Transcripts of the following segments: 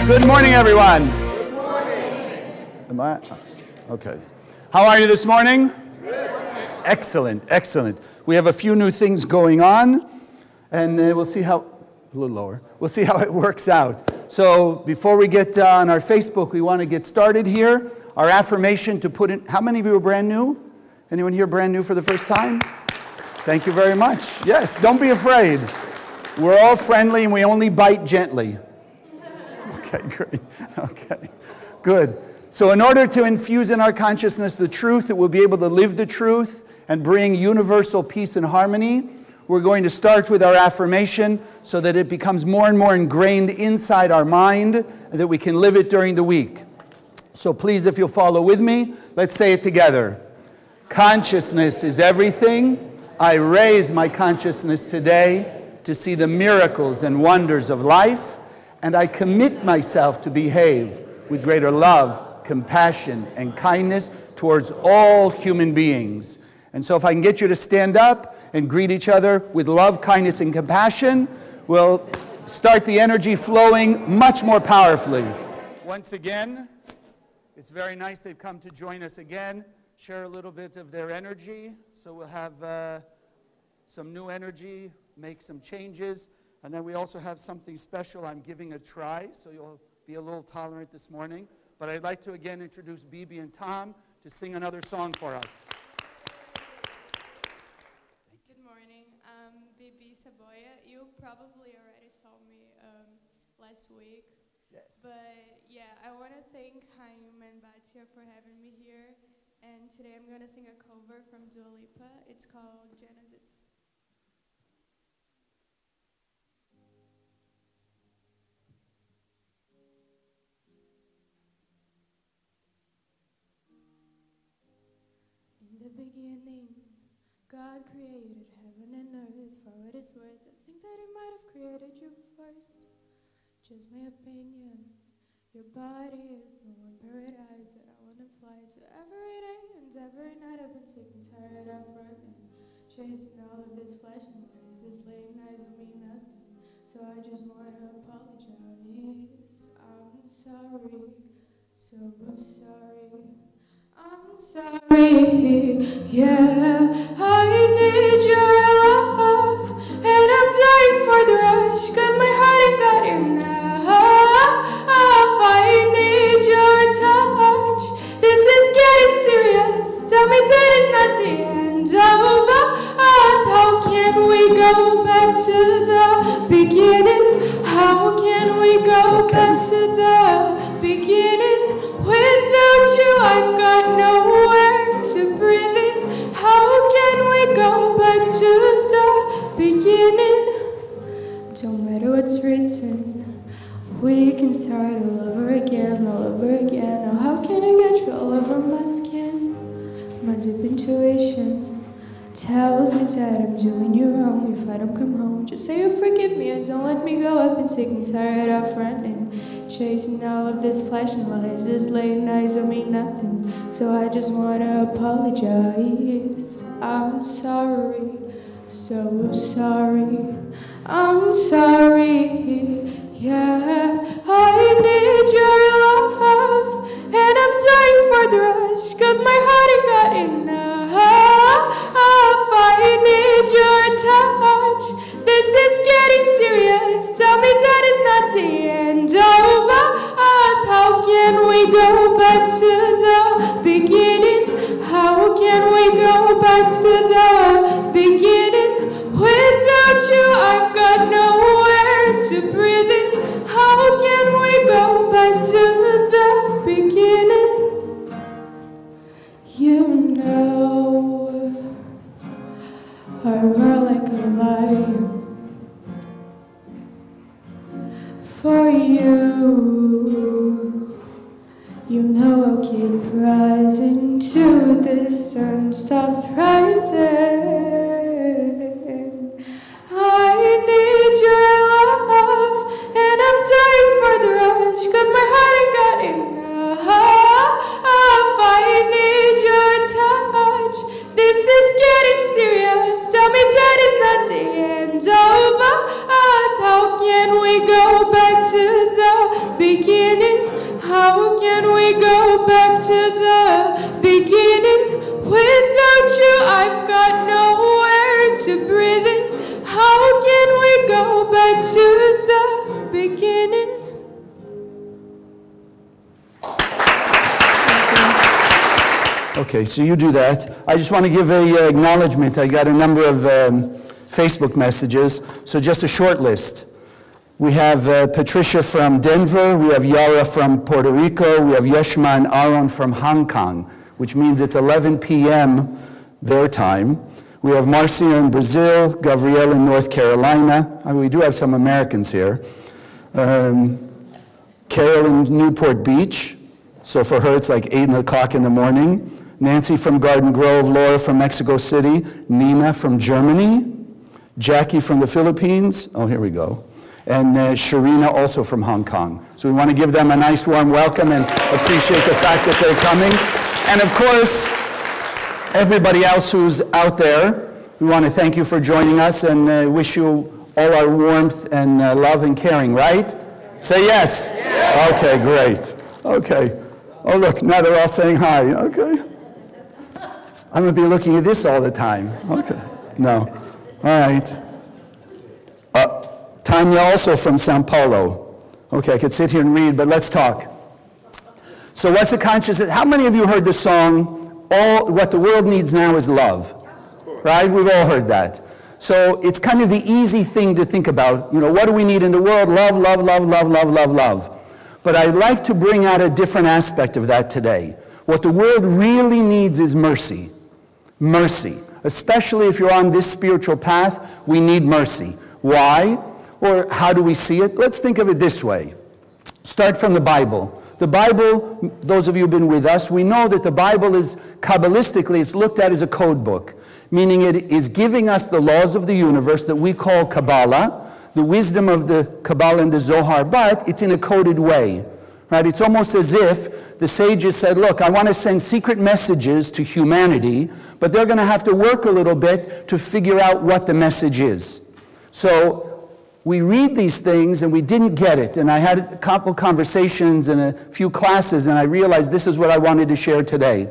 Good morning, everyone. Good morning. Am I? Okay. How are you this morning? Good. Excellent, excellent. We have a few new things going on, and we'll see how, a little lower, we'll see how it works out. So before we get on our Facebook, we want to get started here. Our affirmation to put in, how many of you are brand new? Anyone here brand new for the first time? Thank you very much. Yes, don't be afraid. We're all friendly and we only bite gently. Okay, great. Okay, good. So in order to infuse in our consciousness the truth, that we'll be able to live the truth and bring universal peace and harmony, we're going to start with our affirmation so that it becomes more and more ingrained inside our mind and that we can live it during the week. So please, if you'll follow with me, let's say it together. Consciousness is everything. I raise my consciousness today to see the miracles and wonders of life, and I commit myself to behave with greater love, compassion, and kindness towards all human beings. And so if I can get you to stand up and greet each other with love, kindness, and compassion, we'll start the energy flowing much more powerfully. Once again, it's very nice they've come to join us again, share a little bit of their energy. So we'll have some new energy, make some changes. And then we also have something special I'm giving a try, so you'll be a little tolerant this morning. But I'd like to again introduce Bibi and Tom to sing another song for us. Good morning, I'm Bibi Saboya. You probably already saw me last week. Yes. But yeah, I want to thank Chaim and Batia for having me here. And today I'm going to sing a cover from Dua Lipa. It's called Genesis. In the beginning, God created heaven and earth. For what it's worth, I think that He might have created you first. Just my opinion. Your body is the one paradise that I want to fly to every day and every night. I've been sick and tired of running, chasing all of this flesh and lies. This late nights will mean nothing, so I just want to apologize. I'm sorry, so sorry. I'm sorry, yeah. I need your love, and I'm dying for the rush, 'cause my heart ain't got enough. I need your touch. This is getting serious. Tell me that it's not the end of us. How can we go back to the beginning? How can we go back to the beginning? Without you, I've got nowhere to breathe in. How can we go back to the beginning? Don't matter what's written, we can start all over again, all over again. Oh, how can I get you all over my skin? My deep intuition tells me that I'm doing you wrong. If I don't come home, just say you forgive me and don't let me go. I've been sick and tired of running, chasing all of this flash and lies. This late nights don't mean nothing, so I just want to apologize. I'm sorry, so sorry. I'm sorry, yeah. I need your love, and I'm dying for the rush, 'cause my heart ain't got enough. I need your touch. This is getting serious. Tell me that it's not the end of us. How can we go back to the beginning? How can we go back to the beginning? Without you, I've got nowhere to breathe in. How can we go back to the beginning? You know, I roar like a lion for you. You know I'll keep rising till the sun stops rising. I need your love, and I'm dying for the rush, 'cause my heart ain't got enough. I need your touch. This is getting serious. Tell me that it's not the end of us. How can we go back to the beginning? beginning? How can we go back to the beginning? Without you, I've got nowhere to breathe in. How can we go back to the beginning? Okay, so you do that. I just want to give a acknowledgement. I got a number of Facebook messages, so just a short list. We have Patricia from Denver, we have Yara from Puerto Rico, we have Yeshma and Aaron from Hong Kong, which means it's 11 p.m. their time. We have Marcia in Brazil, Gabrielle in North Carolina. We do have some Americans here. Carol in Newport Beach, so for her it's like 8 o'clock in the morning. Nancy from Garden Grove, Laura from Mexico City, Nina from Germany, Jackie from the Philippines, oh here we go, and Sharina also from Hong Kong. So we want to give them a nice warm welcome and appreciate the fact that they're coming. And of course, everybody else who's out there, we want to thank you for joining us and wish you all our warmth and love and caring, right? Say yes. Yes. Okay, great. Okay. Oh look, now they're all saying hi. Okay. I'm going to be looking at this all the time. Okay. No. All right. Tanya also from Sao Paulo. Okay, I could sit here and read, but let's talk. So what's the consciousness? How many of you heard the song, What the World Needs Now is Love? Right? We've all heard that. So it's kind of the easy thing to think about. You know, what do we need in the world? Love, love, love, love, love, love, love. But I'd like to bring out a different aspect of that today. What the world really needs is mercy. Mercy. Especially if you're on this spiritual path, we need mercy. Why? Or how do we see it? Let's think of it this way. Start from the Bible. The Bible, those of you who've been with us, we know that the Bible is, Kabbalistically, it's looked at as a code book, meaning it is giving us the laws of the universe that we call Kabbalah, the wisdom of the Kabbalah and the Zohar, but it's in a coded way. Right? It's almost as if the sages said, look, I want to send secret messages to humanity, but they're going to have to work a little bit to figure out what the message is. So we read these things and we didn't get it. And I had a couple conversations and a few classes and I realized this is what I wanted to share today.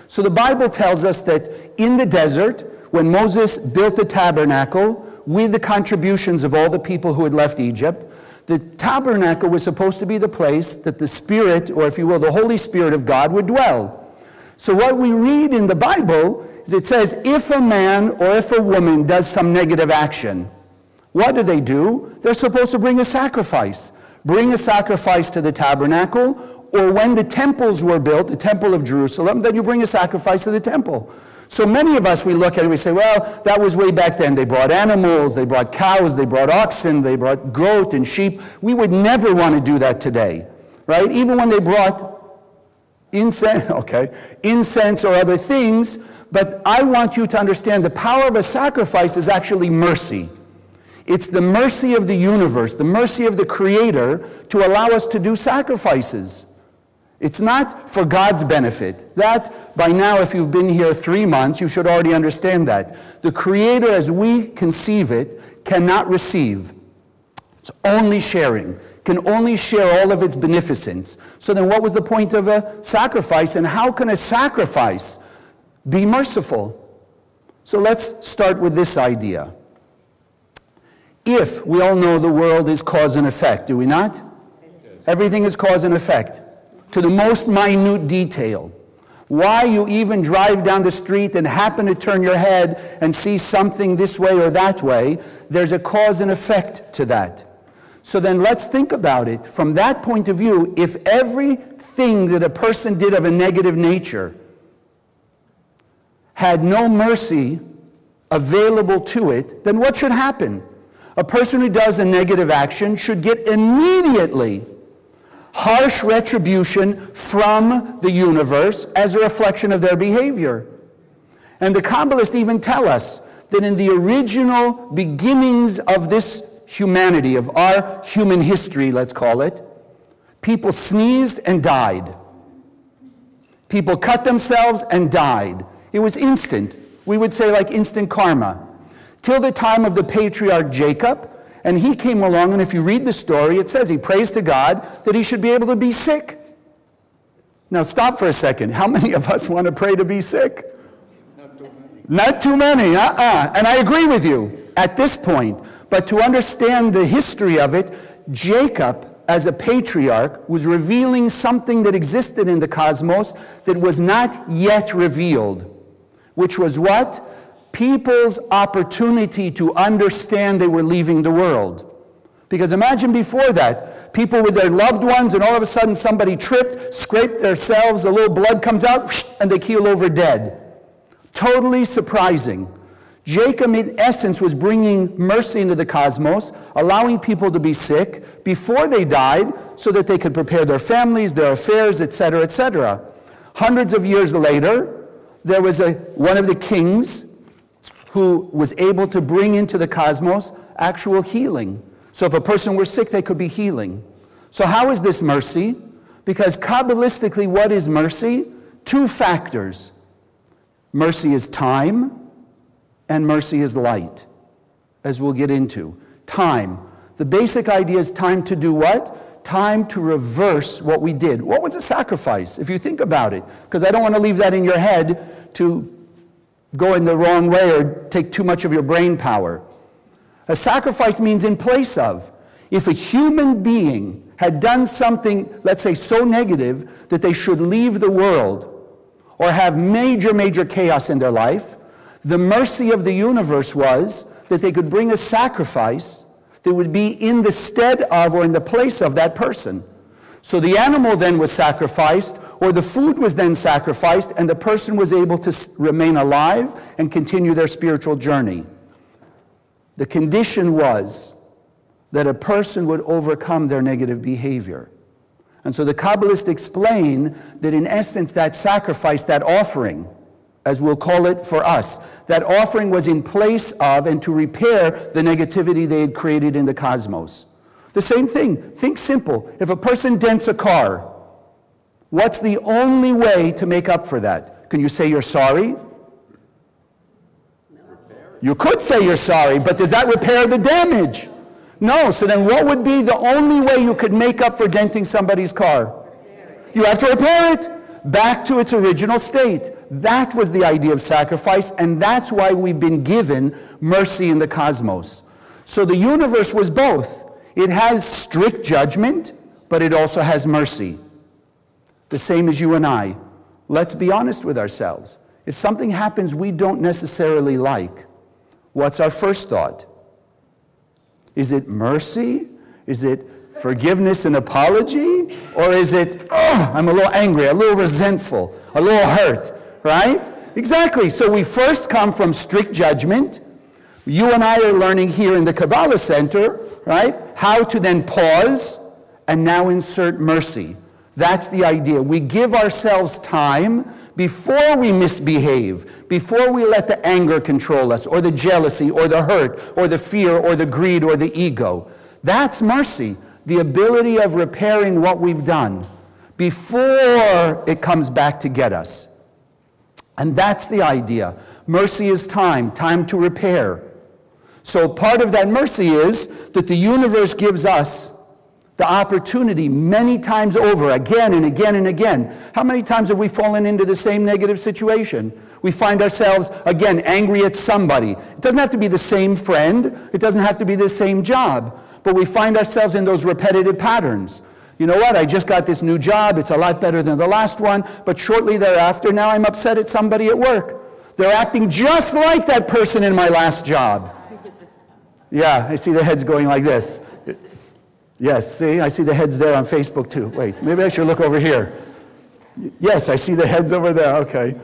So the Bible tells us that in the desert, when Moses built the tabernacle with the contributions of all the people who had left Egypt, the tabernacle was supposed to be the place that the Spirit, or if you will, the Holy Spirit of God would dwell. So what we read in the Bible is it says, if a man or if a woman does some negative action, what do? They're supposed to bring a sacrifice. Bring a sacrifice to the tabernacle, or when the temples were built, the temple of Jerusalem, then you bring a sacrifice to the temple. So many of us, we look at it and we say, well, that was way back then. They brought animals, they brought cows, they brought oxen, they brought goat and sheep. We would never want to do that today, right? Even when they brought incense or other things. But I want you to understand the power of a sacrifice is actually mercy. It's the mercy of the universe, the mercy of the Creator to allow us to do sacrifices. It's not for God's benefit. That, by now, if you've been here 3 months, you should already understand that. The Creator, as we conceive it, cannot receive. It's only sharing. Can only share all of its beneficence. So then what was the point of a sacrifice, and how can a sacrifice be merciful? So let's start with this idea. If, we all know the world is cause and effect, do we not? Everything is cause and effect. To the most minute detail. Why you even drive down the street and happen to turn your head and see something this way or that way, there's a cause and effect to that. So then let's think about it. From that point of view, if everything that a person did of a negative nature had no mercy available to it, then what should happen? A person who does a negative action should get immediately harsh retribution from the universe as a reflection of their behavior. And the Kabbalists even tell us that in the original beginnings of this humanity, of our human history, let's call it, people sneezed and died. People cut themselves and died. It was instant. We would say like instant karma. Till the time of the patriarch Jacob, And he came along, and if you read the story, it says he prays to God that he should be able to be sick. Now stop for a second. How many of us want to pray to be sick? Not too many. And I agree with you at this point. But to understand the history of it, Jacob, as a patriarch, was revealing something that existed in the cosmos that was not yet revealed, which was what? People's opportunity to understand they were leaving the world. Because imagine before that, people with their loved ones, and all of a sudden somebody tripped, scraped themselves, a little blood comes out, and they keel over dead. Totally surprising. Jacob, in essence, was bringing mercy into the cosmos, allowing people to be sick before they died so that they could prepare their families, their affairs, etc., etc. Hundreds of years later, there was one of the kings who was able to bring into the cosmos actual healing. So if a person were sick, they could be healing. So how is this mercy? Because Kabbalistically, what is mercy? Two factors. Mercy is time, and mercy is light, as we'll get into. Time. The basic idea is time to do what? Time to reverse what we did. What was a sacrifice, if you think about it? Because I don't want to leave that in your head to go in the wrong way or take too much of your brain power. A sacrifice means in place of. If a human being had done something, let's say, so negative that they should leave the world or have major, major chaos in their life, the mercy of the universe was that they could bring a sacrifice that would be in the stead of or in the place of that person. So the animal then was sacrificed, or the food was then sacrificed, and the person was able to remain alive and continue their spiritual journey. The condition was that a person would overcome their negative behavior. And so the Kabbalists explain that in essence that sacrifice, that offering, as we'll call it for us, that offering was in place of and to repair the negativity they had created in the cosmos. The same thing, think simple. If a person dents a car, what's the only way to make up for that? Can you say you're sorry? You could say you're sorry, but does that repair the damage? No, so then what would be the only way you could make up for denting somebody's car? You have to repair it back to its original state. That was the idea of sacrifice, and that's why we've been given mercy in the cosmos. So the universe was both. It has strict judgment, but it also has mercy. The same as you and I. Let's be honest with ourselves. If something happens we don't necessarily like, what's our first thought? Is it mercy? Is it forgiveness and apology? Or is it, oh, I'm a little angry, a little resentful, a little hurt, right? Exactly. So we first come from strict judgment. You and I are learning here in the Kabbalah Center, right, how to then pause and now insert mercy. That's the idea. We give ourselves time before we misbehave, before we let the anger control us, or the jealousy, or the hurt, or the fear, or the greed, or the ego. That's mercy, the ability of repairing what we've done before it comes back to get us. And that's the idea. Mercy is time, time to repair. So part of that mercy is that the universe gives us the opportunity many times over, again and again and again. How many times have we fallen into the same negative situation? We find ourselves, again, angry at somebody. It doesn't have to be the same friend. It doesn't have to be the same job. But we find ourselves in those repetitive patterns. You know what? I just got this new job. It's a lot better than the last one. But shortly thereafter, now I'm upset at somebody at work. They're acting just like that person in my last job. Yeah, I see the heads going like this. Yes, see, I see the heads there on Facebook too. Wait, maybe I should look over here. Yes, I see the heads over there, okay.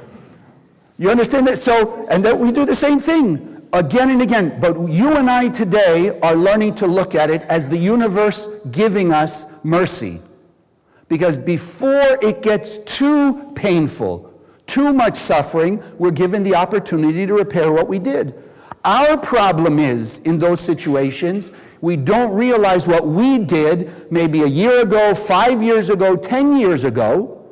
You understand that? So, and that we do the same thing again and again. But you and I today are learning to look at it as the universe giving us mercy. Because before it gets too painful, too much suffering, we're given the opportunity to repair what we did. Our problem is, in those situations, we don't realize what we did maybe a year ago, 5 years ago, 10 years ago,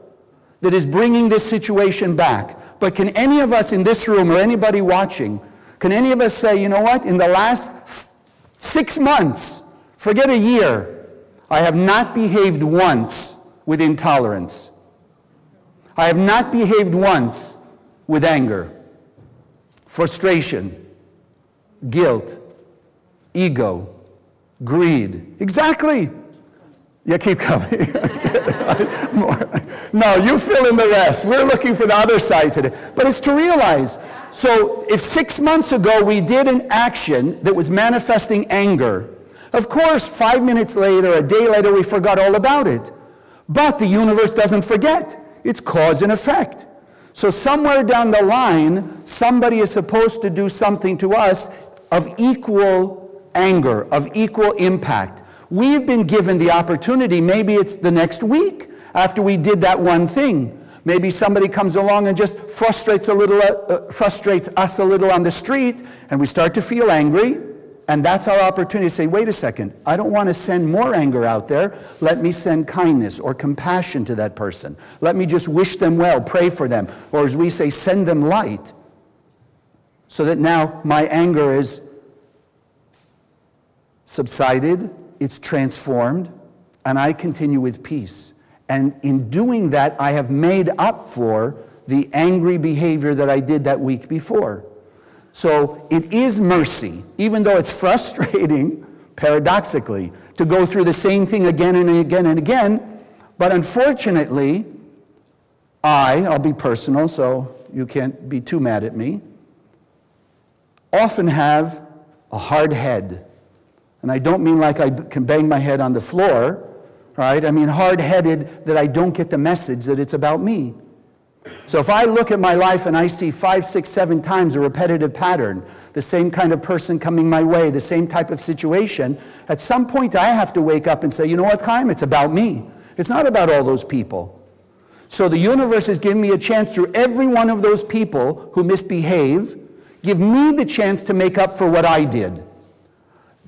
that is bringing this situation back. But can any of us in this room or anybody watching, can any of us say, you know what, in the last 6 months, forget a year, I have not behaved once with intolerance. I have not behaved once with anger, frustration, guilt, ego, greed. Exactly. Yeah, keep coming. No, you fill in the rest. We're looking for the other side today. But it's to realize, so if 6 months ago we did an action that was manifesting anger, of course, 5 minutes later, a day later, we forgot all about it. But the universe doesn't forget. It's cause and effect. So somewhere down the line, somebody is supposed to do something to us of equal anger, of equal impact. We've been given the opportunity, maybe it's the next week after we did that one thing. Maybe somebody comes along and just frustrates us a little on the street, and we start to feel angry, and that's our opportunity to say, wait a second, I don't want to send more anger out there. Let me send kindness or compassion to that person. Let me just wish them well, pray for them, or as we say, send them light, so that now my anger is subsided, it's transformed, and I continue with peace. And in doing that, I have made up for the angry behavior that I did that week before. So it is mercy, even though it's frustrating, paradoxically, to go through the same thing again and again and again. But unfortunately, I'll be personal, so you can't be too mad at me, often have a hard head. And I don't mean like I can bang my head on the floor, right? I mean hard-headed that I don't get the message that it's about me. So if I look at my life and I see 5, 6, 7 times a repetitive pattern, the same kind of person coming my way, the same type of situation, at some point I have to wake up and say, you know what, Chaim? It's about me. It's not about all those people. So the universe has given me a chance through every one of those people who misbehave, give me the chance to make up for what I did.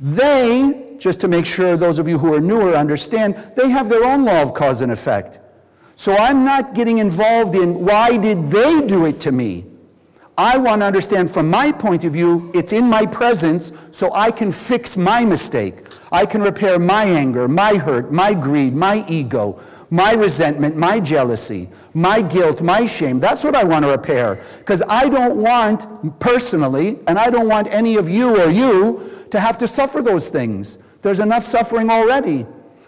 They, just to make sure those of you who are newer understand, they have their own law of cause and effect. So I'm not getting involved in why did they do it to me. I want to understand from my point of view, it's in my presence, so I can fix my mistake. I can repair my anger, my hurt, my greed, my ego, my resentment, my jealousy, my guilt, my shame. That's what I want to repair. Because I don't want, personally, and I don't want any of you or you to have to suffer those things. There's enough suffering already.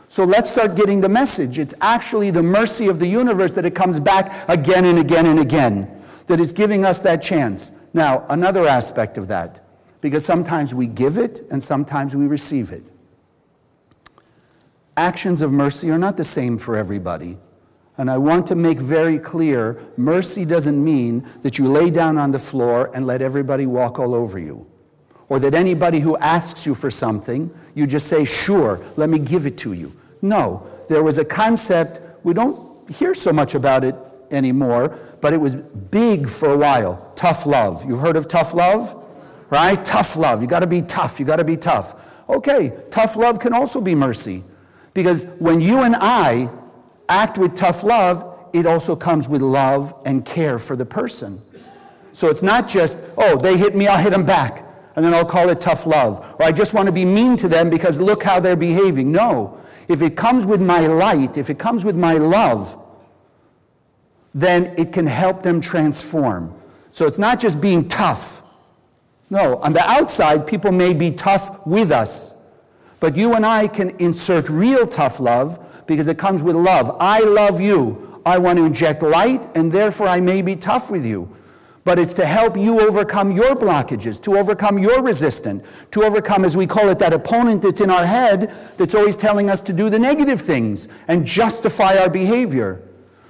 So let's start getting the message. It's actually the mercy of the universe that it comes back again and again and again, that is giving us that chance. Now, another aspect of that, because sometimes we give it and sometimes we receive it. Actions of mercy are not the same for everybody. And I want to make very clear, mercy doesn't mean that you lay down on the floor and let everybody walk all over you. Or that anybody who asks you for something, you just say, sure, let me give it to you. No, there was a concept, we don't hear so much about it anymore, but it was big for a while, tough love. You've heard of tough love? Right? Tough love, you gotta be tough, you gotta be tough. Okay, tough love can also be mercy. Because when you and I act with tough love, it also comes with love and care for the person. So it's not just, oh, they hit me, I'll hit them back. And then I'll call it tough love. Or I just want to be mean to them because look how they're behaving. No. If it comes with my light, if it comes with my love, then it can help them transform. So it's not just being tough. No, on the outside, people may be tough with us. But you and I can insert real tough love because it comes with love. I love you. I want to inject light, and therefore I may be tough with you. But it's to help you overcome your blockages, to overcome your resistance, to overcome, as we call it, that opponent that's in our head that's always telling us to do the negative things and justify our behavior.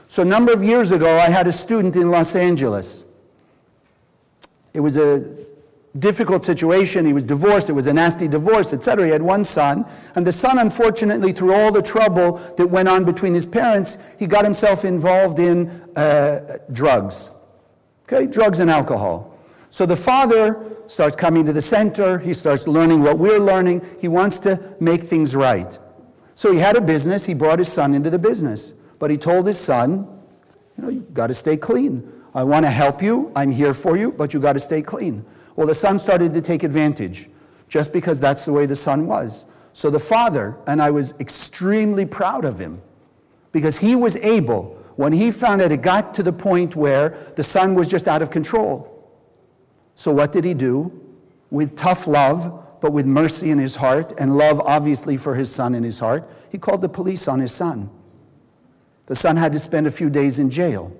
So a number of years ago, I had a student in Los Angeles. It was a difficult situation. He was divorced. It was a nasty divorce, etc. He had one son. And the son, unfortunately, through all the trouble that went on between his parents, he got himself involved in drugs. Okay, drugs and alcohol. So the father starts coming to the center. He starts learning what we're learning. He wants to make things right. So he had a business. He brought his son into the business. But he told his son, you got to stay clean. I want to help you. I'm here for you, but you got to stay clean. Well, the son started to take advantage. just because that's the way the son was. So the father, and I was extremely proud of him, because he was able, when he found that it got to the point where the son was just out of control. So what did he do? With tough love, but with mercy in his heart, and love obviously for his son in his heart, he called the police on his son. The son had to spend a few days in jail,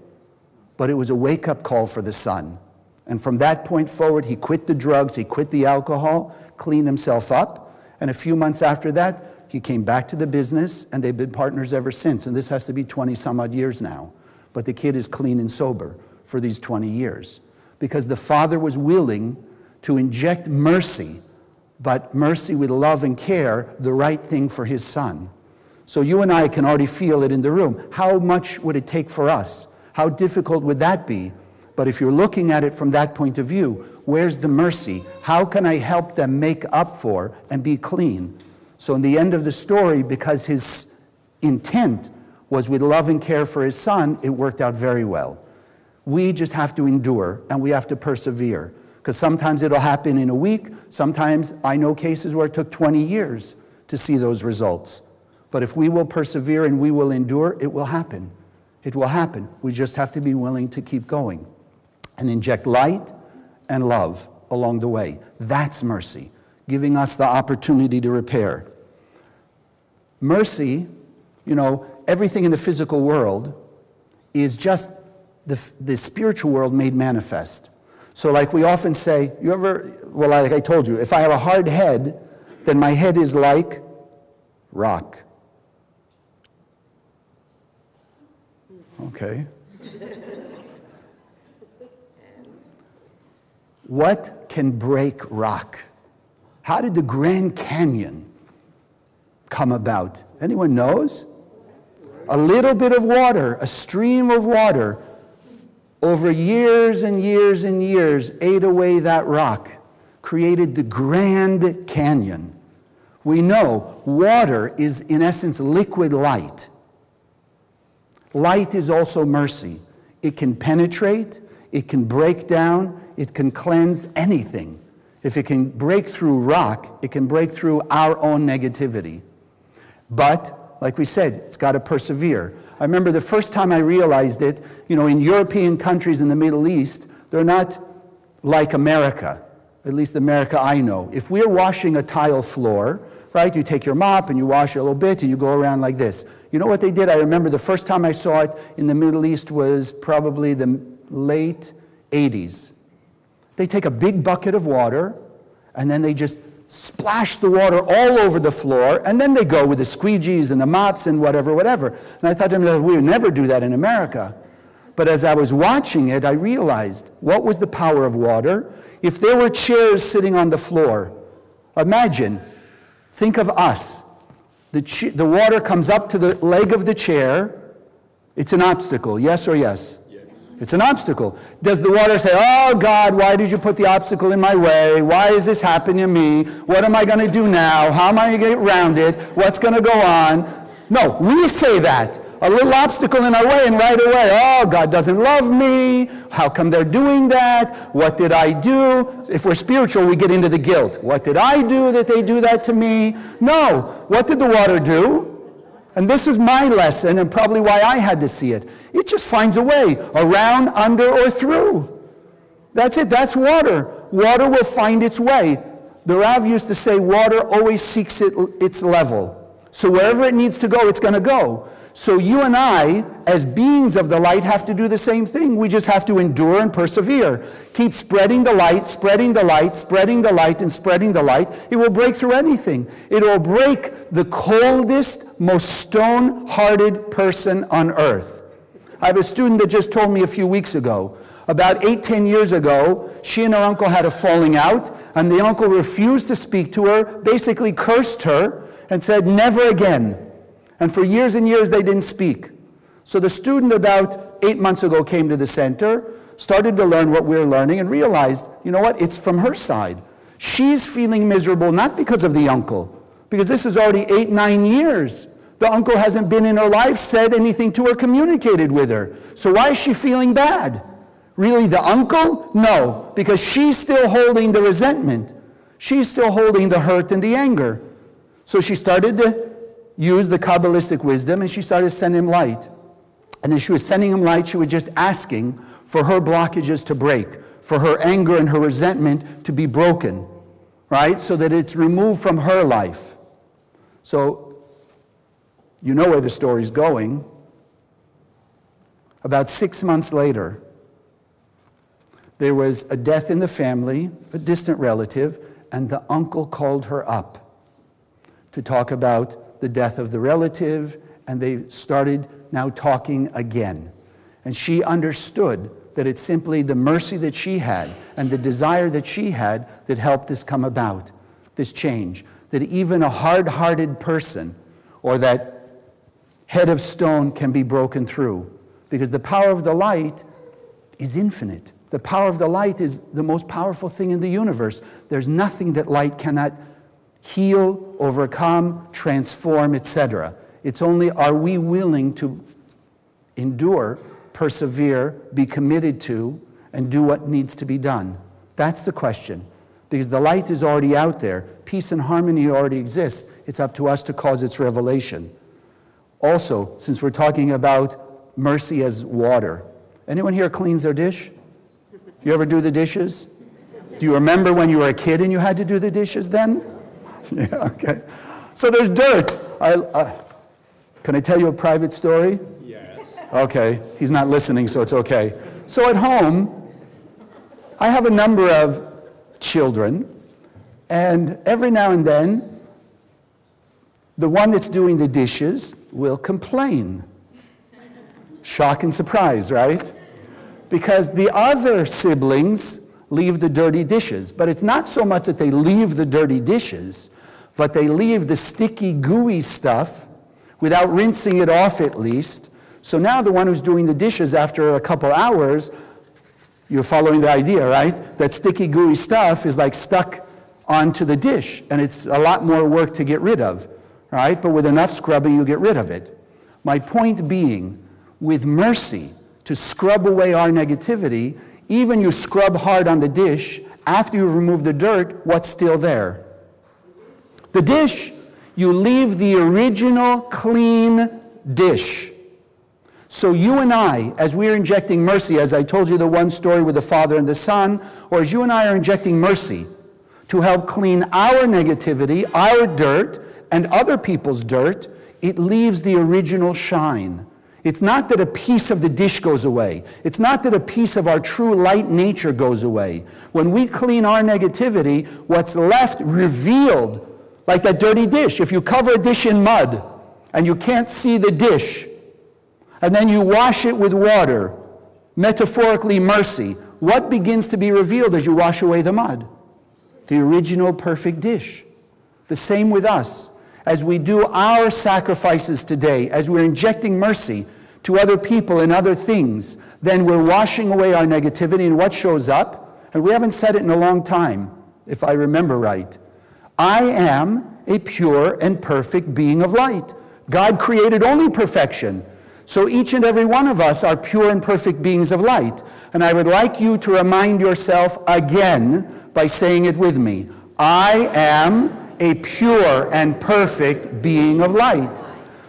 but it was a wake-up call for the son. And from that point forward, he quit the drugs, he quit the alcohol, cleaned himself up, and a few months after that, he came back to the business, and they've been partners ever since. And this has to be 20-some-odd years now. But the kid is clean and sober for these 20 years. Because the father was willing to inject mercy, but mercy with love and care, the right thing for his son. So you and I can already feel it in the room. How much would it take for us? How difficult would that be? But if you're looking at it from that point of view, where's the mercy? How can I help them make up for and be clean? So in the end of the story, because his intent was with love and care for his son, it worked out very well. We just have to endure, and we have to persevere. Because sometimes it'll happen in a week. Sometimes I know cases where it took 20 years to see those results. But if we will persevere and we will endure, it will happen. It will happen. We just have to be willing to keep going and inject light and love along the way. That's mercy, giving us the opportunity to repair. Mercy, you know, everything in the physical world is just the spiritual world made manifest. So like we often say, like I told you, if I have a hard head, then my head is like rock. Okay. What can break rock? How did the Grand Canyon come about? Anyone knows? A little bit of water, a stream of water, over years and years and years, ate away that rock, created the Grand Canyon. We know water is, in essence, liquid light. Light is also mercy. It can penetrate, it can break down, it can cleanse anything. If it can break through rock, it can break through our own negativity. But, like we said, it's got to persevere. I remember the first time I realized it, you know, in European countries in the Middle East, they're not like America, at least the America I know. If we're washing a tile floor, right, you take your mop and you wash it a little bit and you go around like this. You know what they did? I remember the first time I saw it in the Middle East was probably the late 80s. They take a big bucket of water and then they just splash the water all over the floor, and then they go with the squeegees and the mops and whatever. And I thought to myself, we would never do that in America. But as I was watching it, I realized what was the power of water. If there were chairs sitting on the floor, imagine, think of us. The water comes up to the leg of the chair. It's an obstacle, yes or yes? It's an obstacle. Does the water say, oh God, why did you put the obstacle in my way? Why is this happening to me? What am I going to do now? How am I going to get around it? What's going to go on? No, we say that. A little obstacle in our way, and right away, oh, God doesn't love me. How come they're doing that? What did I do? If we're spiritual, we get into the guilt. What did I do that they do that to me? No. What did the water do? And this is my lesson, and probably why I had to see it. It just finds a way, around, under, or through. That's it. That's water. Water will find its way. The Rav used to say water always seeks its level. So wherever it needs to go, it's going to go. So you and I, as beings of the light, have to do the same thing. We just have to endure and persevere. Keep spreading the light, spreading the light, spreading the light, and spreading the light. It will break through anything. It will break the coldest, most stone-hearted person on earth. I have a student that just told me a few weeks ago, about 8-10 years ago, she and her uncle had a falling out, and the uncle refused to speak to her, basically cursed her, and said, never again. And for years and years, they didn't speak. So the student about 8 months ago came to the center, started to learn what we're learning, and realized, you know what, it's from her side. She's feeling miserable, not because of the uncle, because this is already 8-9 years. The uncle hasn't been in her life, said anything to her, communicated with her. So why is she feeling bad? Really, the uncle? No, because she's still holding the resentment. She's still holding the hurt and the anger. So she started to use the Kabbalistic wisdom, and she started sending him light. And as she was sending him light, she was just asking for her blockages to break, for her anger and her resentment to be broken, right? So that it's removed from her life. So you know where the story's going. About 6 months later, there was a death in the family, a distant relative, and the uncle called her up to talk about the death of the relative, and they started now talking again. And she understood that it's simply the mercy that she had and the desire that she had that helped this come about, this change. That even a hard-hearted person or that head of stone can be broken through, because the power of the light is infinite. The power of the light is the most powerful thing in the universe. There's nothing that light cannot heal, overcome, transform, etc. It's only, are we willing to endure, persevere, be committed to, and do what needs to be done? That's the question. Because the light is already out there. Peace and harmony already exists. It's up to us to cause its revelation. Also, since we're talking about mercy as water, anyone here cleans their dish? Do you ever do the dishes? Do you remember when you were a kid and you had to do the dishes then? Yeah, okay. So there's dirt. Can I tell you a private story? Yes. Okay, he's not listening, so it's okay. So at home, I have a number of children, and every now and then, the one that's doing the dishes will complain. Shock and surprise, right? Because the other siblings leave the dirty dishes. But it's not so much that they leave the dirty dishes, but they leave the sticky, gooey stuff without rinsing it off at least. So now the one who's doing the dishes after a couple hours, you're following the idea, right? That sticky, gooey stuff is like stuck onto the dish, and it's a lot more work to get rid of, right? But with enough scrubbing, you get rid of it. My point being, with mercy, to scrub away our negativity, even you scrub hard on the dish, after you've removed the dirt, what's still there? The dish. You leave the original clean dish. So you and I, as we're injecting mercy, as I told you the one story with the Father and the Son, or as you and I are injecting mercy to help clean our negativity, our dirt, and other people's dirt, it leaves the original shine. It's not that a piece of the dish goes away. It's not that a piece of our true light nature goes away. When we clean our negativity, what's left revealed, like that dirty dish. If you cover a dish in mud and you can't see the dish, and then you wash it with water, metaphorically mercy, what begins to be revealed as you wash away the mud? The original perfect dish. The same with us. As we do our sacrifices today, as we're injecting mercy to other people and other things, then we're washing away our negativity, and what shows up? And we haven't said it in a long time, if I remember right. I am a pure and perfect being of light. God created only perfection. So each and every one of us are pure and perfect beings of light. And I would like you to remind yourself again by saying it with me. I am a pure and perfect being of light.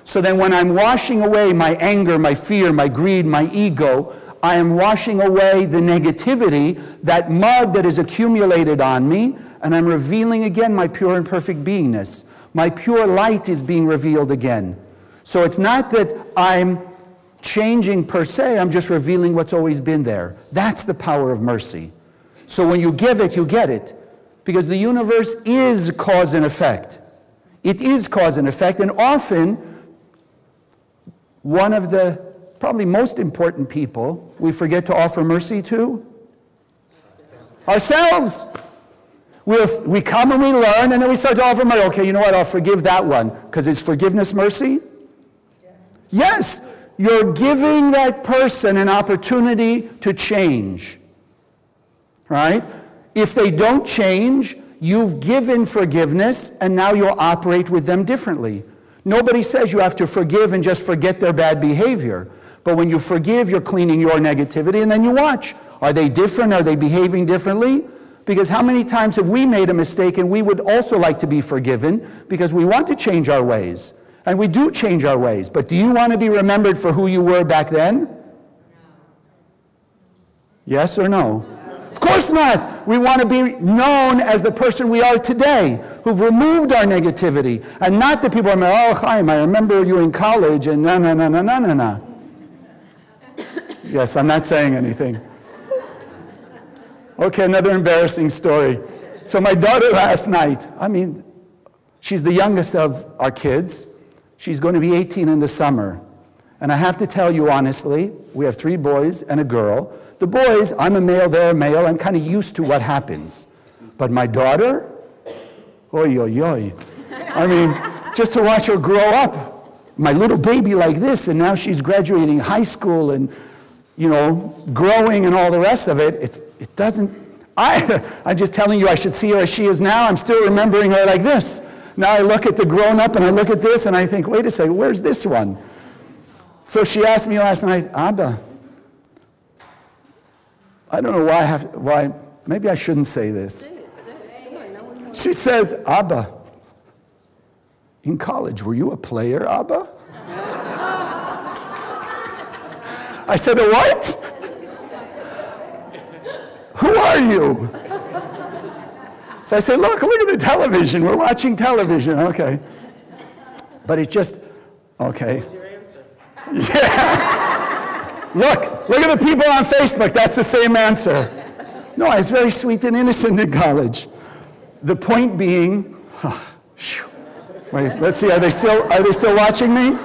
So then when I'm washing away my anger, my fear, my greed, my ego, I am washing away the negativity, that mud that is accumulated on me, and I'm revealing again my pure and perfect beingness. My pure light is being revealed again. So it's not that I'm changing per se, I'm just revealing what's always been there. That's the power of mercy. So when you give it, you get it. Because the universe is cause and effect. It is cause and effect, and often one of the probably most important people we forget to offer mercy to? Ourselves. We come and we learn, and then we start to offer mercy. Okay, you know what, I'll forgive that one. Because is forgiveness mercy? Yes. You're giving that person an opportunity to change. Right? If they don't change, you've given forgiveness, and now you'll operate with them differently. Nobody says you have to forgive and just forget their bad behavior. But when you forgive, you're cleaning your negativity, and then you watch. Are they different? Are they behaving differently? Because how many times have we made a mistake and we would also like to be forgiven because we want to change our ways. And we do change our ways. But do you want to be remembered for who you were back then? No. Yes or no? Of course not. We want to be known as the person we are today, who've removed our negativity. And not the people who are, oh, Chaim, I remember you in college, and na. Yes, I'm not saying anything. Okay, another embarrassing story. So my daughter last night, she's the youngest of our kids. She's going to be 18 in the summer. And I have to tell you honestly, we have 3 boys and a girl. The boys, I'm a male, they're a male. I'm kind of used to what happens. But my daughter, oy, oy, oy. Just to watch her grow up, my little baby like this, and now she's graduating high school and, growing and all the rest of it, it doesn't, I'm just telling you I should see her as she is now. I'm still remembering her like this. Now I look at the grown-up and I look at this and I think, wait a second, where's this one? So she asked me last night, Abba, I don't know why, maybe I shouldn't say this. She says, Abba, in college, were you a player, Abba? I said, a what? Who are you? So I said, look at the television. We're watching television. Okay. But it's just, okay. Yeah. Look at the people on Facebook. That's the same answer. No, I was very sweet and innocent in college. The point being, wait, let's see, are they still watching me?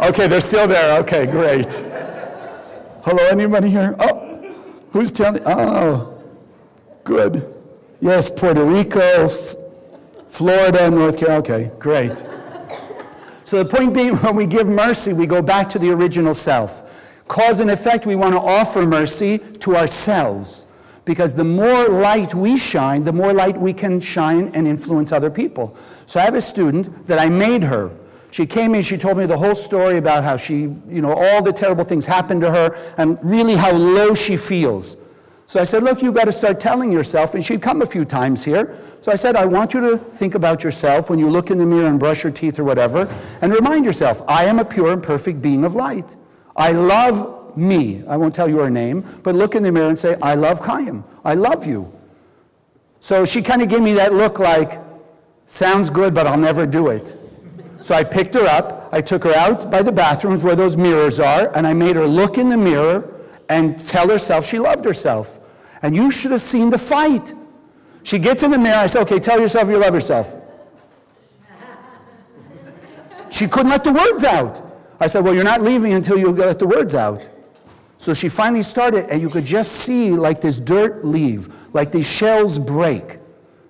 Okay, they're still there. Okay, great. Hello, anybody here? Oh, who's telling? Oh, good. Yes, Puerto Rico, Florida, North Carolina. Okay, great. So the point being, when we give mercy, we go back to the original self. Cause and effect, we want to offer mercy to ourselves. Because the more light we shine, the more light we can shine and influence other people. So I have a student that I made her. She came in, she told me the whole story about how she, all the terrible things happened to her and really how low she feels. So I said, look, you've got to start telling yourself, and she'd come a few times here. So I said, I want you to think about yourself when you look in the mirror and brush your teeth or whatever, and remind yourself, I am a pure and perfect being of light. I love me. I won't tell you her name, but look in the mirror and say, I love Chaim. I love you. So she kind of gave me that look like, sounds good, but I'll never do it. So I picked her up, I took her out by the bathrooms where those mirrors are, and I made her look in the mirror and tell herself she loved herself. And you should have seen the fight. She gets in the mirror, I said, okay, tell yourself you love yourself. She couldn't let the words out. I said, well, you're not leaving until you let the words out. So she finally started, and you could just see like this dirt leave, like these shells break,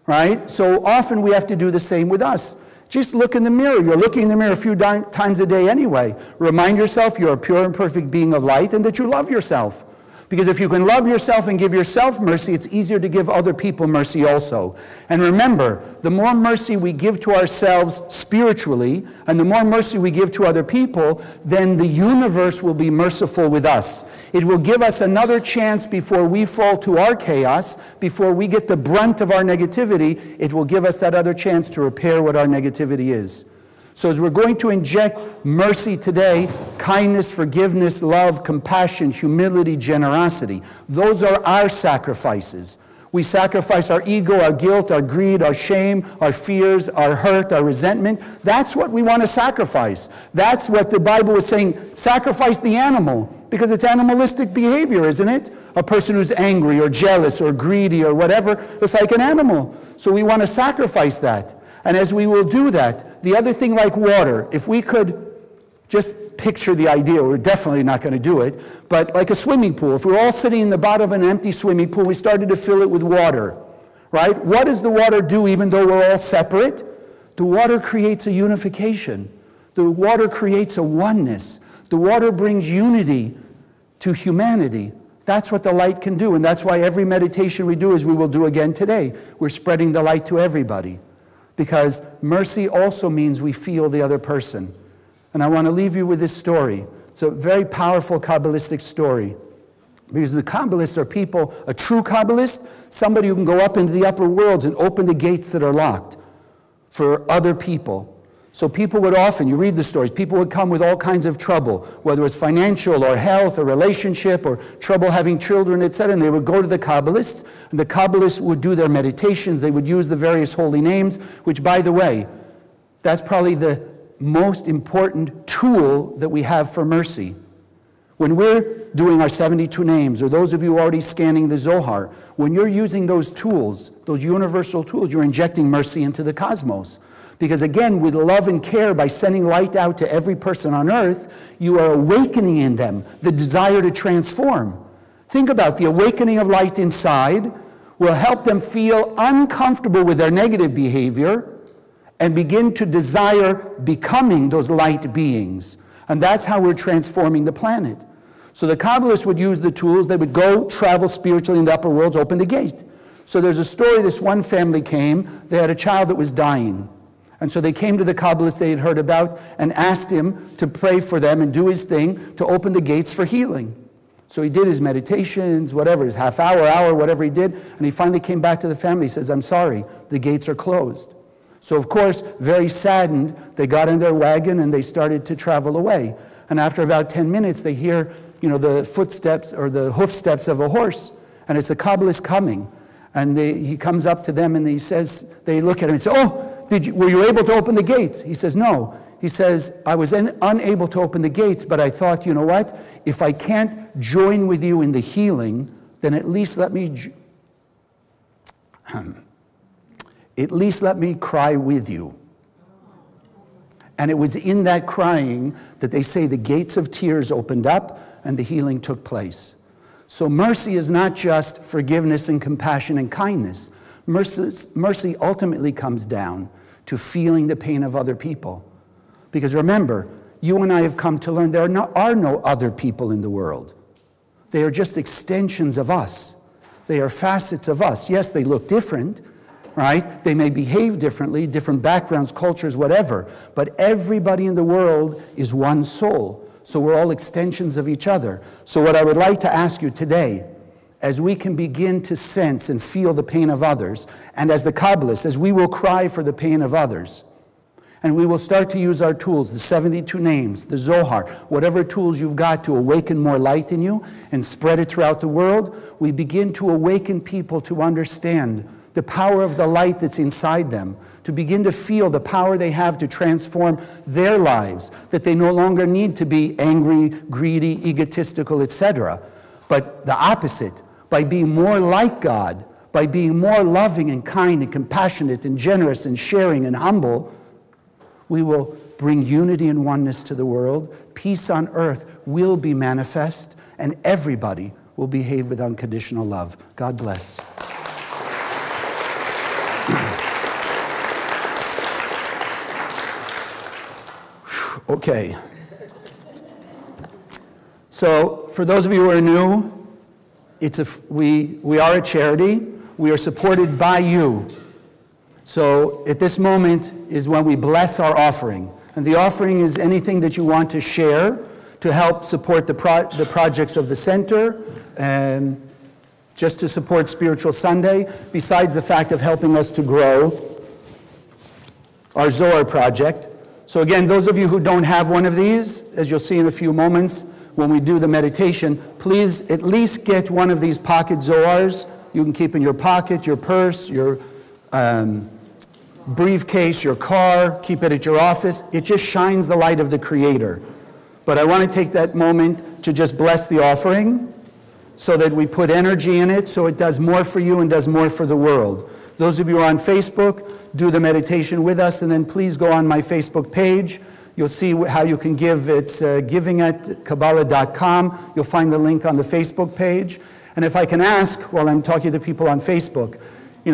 right? So often we have to do the same with us. Just look in the mirror. You're looking in the mirror a few times a day anyway. Remind yourself you're a pure and perfect being of light and that you love yourself. Because if you can love yourself and give yourself mercy, it's easier to give other people mercy also. And remember, the more mercy we give to ourselves spiritually, and the more mercy we give to other people, then the universe will be merciful with us. It will give us another chance before we fall to our chaos, before we get the brunt of our negativity. It will give us that other chance to repair what our negativity is. So as we're going to inject mercy today, kindness, forgiveness, love, compassion, humility, generosity, those are our sacrifices. We sacrifice our ego, our guilt, our greed, our shame, our fears, our hurt, our resentment. That's what we want to sacrifice. That's what the Bible is saying, sacrifice the animal, because it's animalistic behavior, isn't it? A person who's angry or jealous or greedy or whatever, it's like an animal. So we want to sacrifice that. And as we will do that, the other thing like water, if we could just picture the idea, we're definitely not going to do it, but like a swimming pool. If we're all sitting in the bottom of an empty swimming pool, we started to fill it with water, right? What does the water do even though we're all separate? The water creates a unification. The water creates a oneness. The water brings unity to humanity. That's what the light can do, and that's why every meditation we do, as we will do again today, we're spreading the light to everybody. Because mercy also means we feel the other person. And I want to leave you with this story. It's a very powerful Kabbalistic story. Because the Kabbalists are people, a true Kabbalist, somebody who can go up into the upper worlds and open the gates that are locked for other people. So people would often, you read the stories, people would come with all kinds of trouble, whether it's financial or health or relationship or trouble having children, etc. And they would go to the Kabbalists, and the Kabbalists would do their meditations. They would use the various holy names, which, by the way, that's probably the most important tool that we have for mercy. When we're doing our 72 names, or those of you already scanning the Zohar, when you're using those tools, those universal tools, you're injecting mercy into the cosmos. Because again, with love and care, by sending light out to every person on earth, you are awakening in them the desire to transform. Think about the awakening of light inside will help them feel uncomfortable with their negative behavior and begin to desire becoming those light beings. And that's how we're transforming the planet. So the Kabbalists would use the tools. They would go travel spiritually in the upper worlds, open the gate. So there's a story, this one family came. They had a child that was dying. And so they came to the Kabbalist they had heard about and asked him to pray for them and do his thing to open the gates for healing. So he did his meditations, whatever, his half hour, whatever he did, and he finally came back to the family. He says, "I'm sorry, the gates are closed." So of course, very saddened, they got in their wagon and they started to travel away. And after about 10 minutes, they hear, the footsteps or the hoof steps of a horse, and it's the Kabbalist coming. And he comes up to them and he says, they look at him and say, "Oh, were you able to open the gates?" He says, "No." He says, "I was unable to open the gates, but I thought, you know what? If I can't join with you in the healing, then at least let me cry with you." And it was in that crying that they say the gates of tears opened up and the healing took place. So mercy is not just forgiveness and compassion and kindness. Mercy ultimately comes down to feeling the pain of other people. Because remember, you and I have come to learn there are no other people in the world. They are just extensions of us. They are facets of us. Yes, they look different, right? They may behave differently, different backgrounds, cultures, whatever. But everybody in the world is one soul. So we're all extensions of each other. So what I would like to ask you today, as we can begin to sense and feel the pain of others, and as the Kabbalists, as we will cry for the pain of others, and we will start to use our tools, the 72 names, the Zohar, whatever tools you've got to awaken more light in you and spread it throughout the world, we begin to awaken people to understand the power of the light that's inside them, to begin to feel the power they have to transform their lives, that they no longer need to be angry, greedy, egotistical, etc. But the opposite, by being more like God, by being more loving and kind and compassionate and generous and sharing and humble, we will bring unity and oneness to the world. Peace on earth will be manifest, and everybody will behave with unconditional love. God bless. Okay. So, for those of you who are new, we are a charity. We are supported by you. So at this moment is when we bless our offering. And the offering is anything that you want to share to help support the projects of the center, and just to support Spiritual Sunday, besides the fact of helping us to grow our Zohar project. So again, those of you who don't have one of these, as you'll see in a few moments when we do the meditation, please at least get one of these pocket Zohars. You can keep in your pocket, your purse, your briefcase, your car, keep it at your office. It just shines the light of the Creator. But I want to take that moment to just bless the offering so that we put energy in it so it does more for you and does more for the world. Those of you who are on Facebook, do the meditation with us, and then please go on my Facebook page. You'll see how you can give. It's giving@kabbalah.com. You'll find the link on the Facebook page. And if I can ask, while I'm talking to people on Facebook,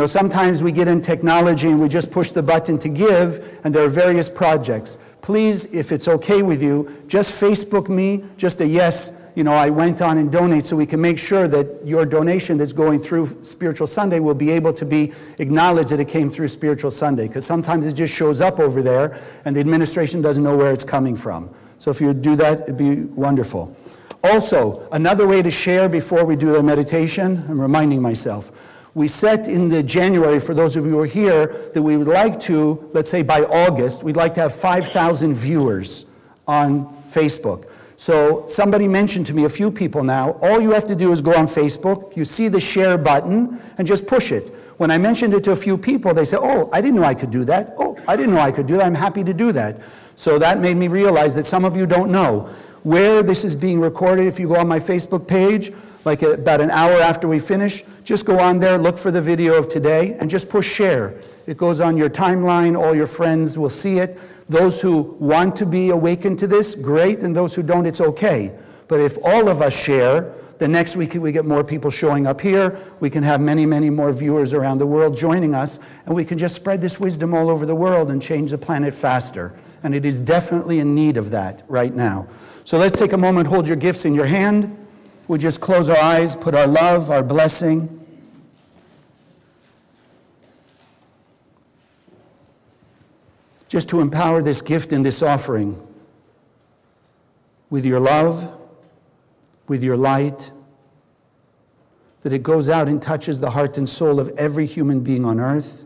sometimes we get in technology and we just push the button to give, and there are various projects. Please, if it's okay with you, just Facebook me, just a yes, I went on and donate, so we can make sure that your donation that's going through Spiritual Sunday will be able to be acknowledged that it came through Spiritual Sunday, because sometimes it just shows up over there and the administration doesn't know where it's coming from. So if you do that, it'd be wonderful. Also, another way to share before we do the meditation, I'm reminding myself, we set in the January, for those of you who are here, that we would like to, let's say by August, we'd like to have 5,000 viewers on Facebook. So somebody mentioned to me, a few people now, all you have to do is go on Facebook, you see the share button, and just push it. When I mentioned it to a few people, they said, oh, I didn't know I could do that. Oh, I didn't know I could do that. I'm happy to do that. So that made me realize that some of you don't know where this is being recorded. If you go on my Facebook page, like about an hour after we finish, just go on there, look for the video of today, and just push share. It goes on your timeline, all your friends will see it. Those who want to be awakened to this, great, and those who don't, it's okay. But if all of us share, then next week we get more people showing up here, we can have many, many more viewers around the world joining us, and we can just spread this wisdom all over the world and change the planet faster. And it is definitely in need of that right now. So let's take a moment, hold your gifts in your hand. We just close our eyes, put our love, our blessing. Just to empower this gift and this offering with your love, with your light, that it goes out and touches the heart and soul of every human being on earth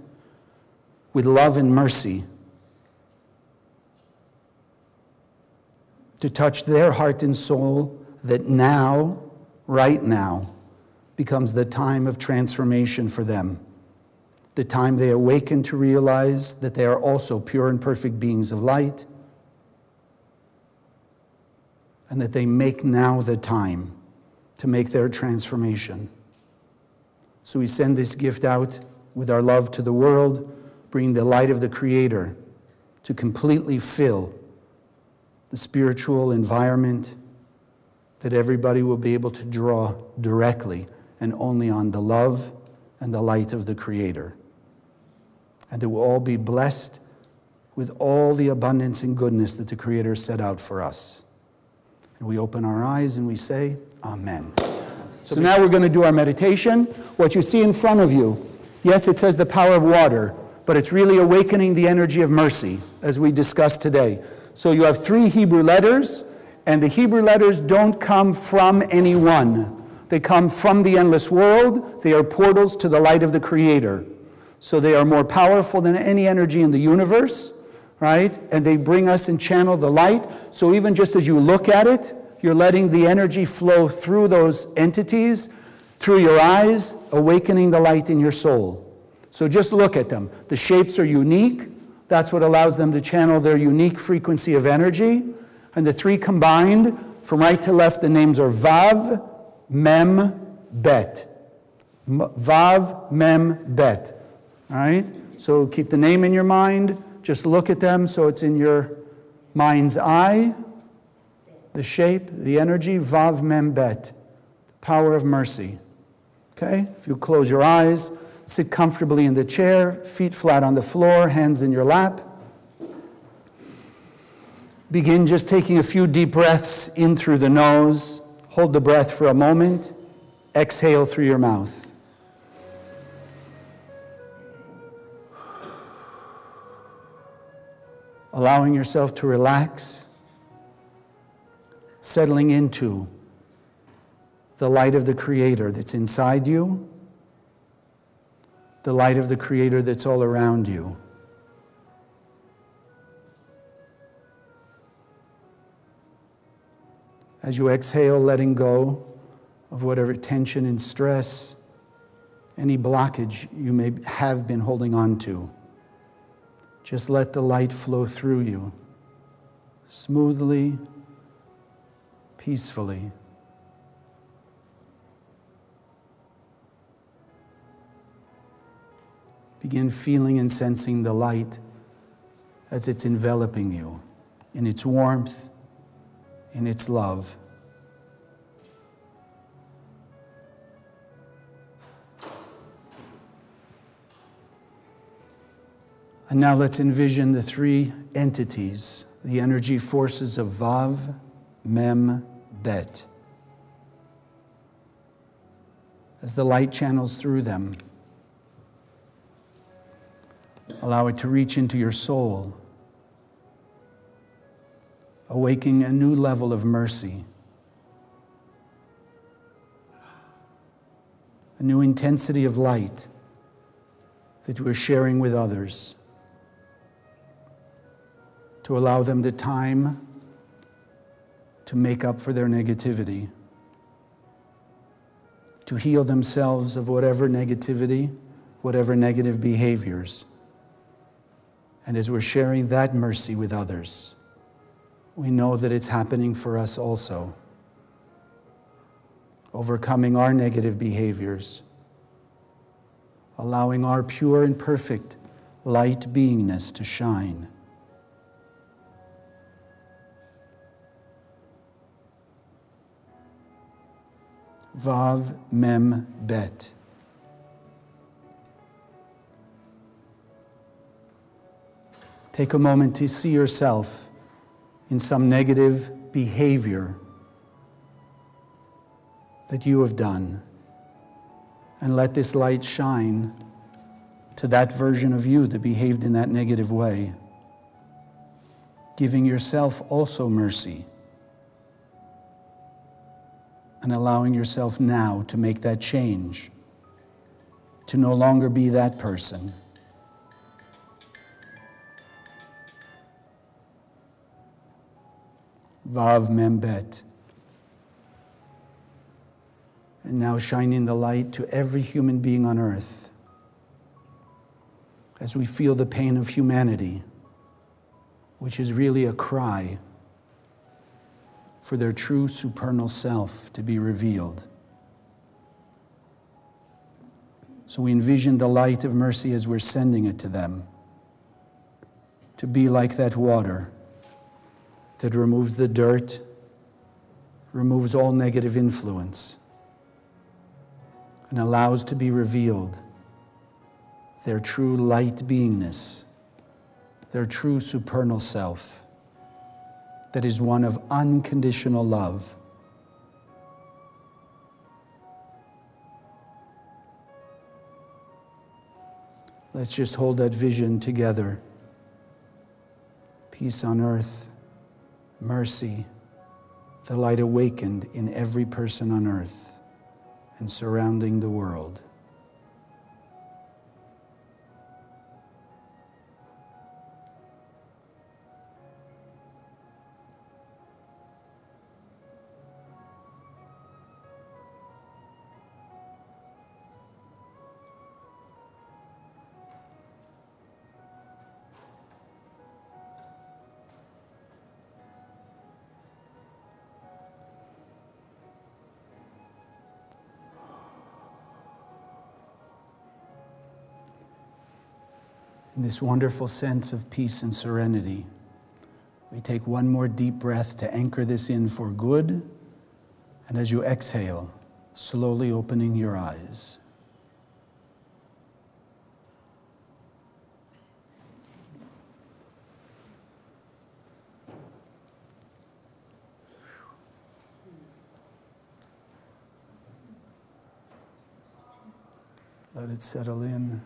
with love and mercy, to touch their heart and soul, that now, right now, becomes the time of transformation for them. The time they awaken to realize that they are also pure and perfect beings of light, and that they make now the time to make their transformation. So we send this gift out with our love to the world, bringing the light of the Creator to completely fill the spiritual environment, that everybody will be able to draw directly and only on the love and the light of the Creator. And that we'll all be blessed with all the abundance and goodness that the Creator set out for us. And we open our eyes and we say, Amen. So now we're going to do our meditation. What you see in front of you, yes, it says the power of water, but it's really awakening the energy of mercy, as we discussed today. So you have 3 Hebrew letters, and the Hebrew letters don't come from anyone. They come from the endless world. They are portals to the light of the Creator. So they are more powerful than any energy in the universe, right? And they bring us and channel the light. So even just as you look at it, you're letting the energy flow through those entities, through your eyes, awakening the light in your soul. So just look at them. The shapes are unique. That's what allows them to channel their unique frequency of energy. And the 3 combined, from right to left, the names are Vav, Mem, Bet. Vav, Mem, Bet. All right? So keep the name in your mind. Just look at them so it's in your mind's eye. The shape, the energy, Vav, Mem, Bet. The power of mercy. Okay? If you close your eyes, sit comfortably in the chair, feet flat on the floor, hands in your lap. Begin just taking a few deep breaths in through the nose. Hold the breath for a moment. Exhale through your mouth. Allowing yourself to relax, settling into the light of the Creator that's inside you, the light of the Creator that's all around you. As you exhale, letting go of whatever tension and stress, any blockage you may have been holding on to. Just let the light flow through you, smoothly, peacefully. Begin feeling and sensing the light as it's enveloping you, in its warmth, in its love. And now let's envision the 3 entities, the energy forces of Vav, Mem, Bet. As the light channels through them, allow it to reach into your soul, awakening a new level of mercy, new intensity of light that we're sharing with others, to allow them the time to make up for their negativity, to heal themselves of whatever negativity, whatever negative behaviors. And as we're sharing that mercy with others, we know that it's happening for us also. Overcoming our negative behaviors, allowing our pure and perfect light beingness to shine. Vav Mem Bet. Take a moment to see yourself in some negative behavior that you have done, and let this light shine to that version of you that behaved in that negative way, giving yourself also mercy and allowing yourself now to make that change, to no longer be that person. Vav Mem Bet. And now shining the light to every human being on earth as we feel the pain of humanity, which is really a cry for their true supernal self to be revealed. So we envision the light of mercy as we're sending it to them, to be like that water that removes the dirt, removes all negative influence, and allows to be revealed their true light beingness, their true supernal self, that is one of unconditional love. Let's just hold that vision together. Peace on earth, mercy, the light awakened in every person on earth and surrounding the world. In this wonderful sense of peace and serenity, we take one more deep breath to anchor this in for good, and as you exhale, slowly opening your eyes. Let it settle in.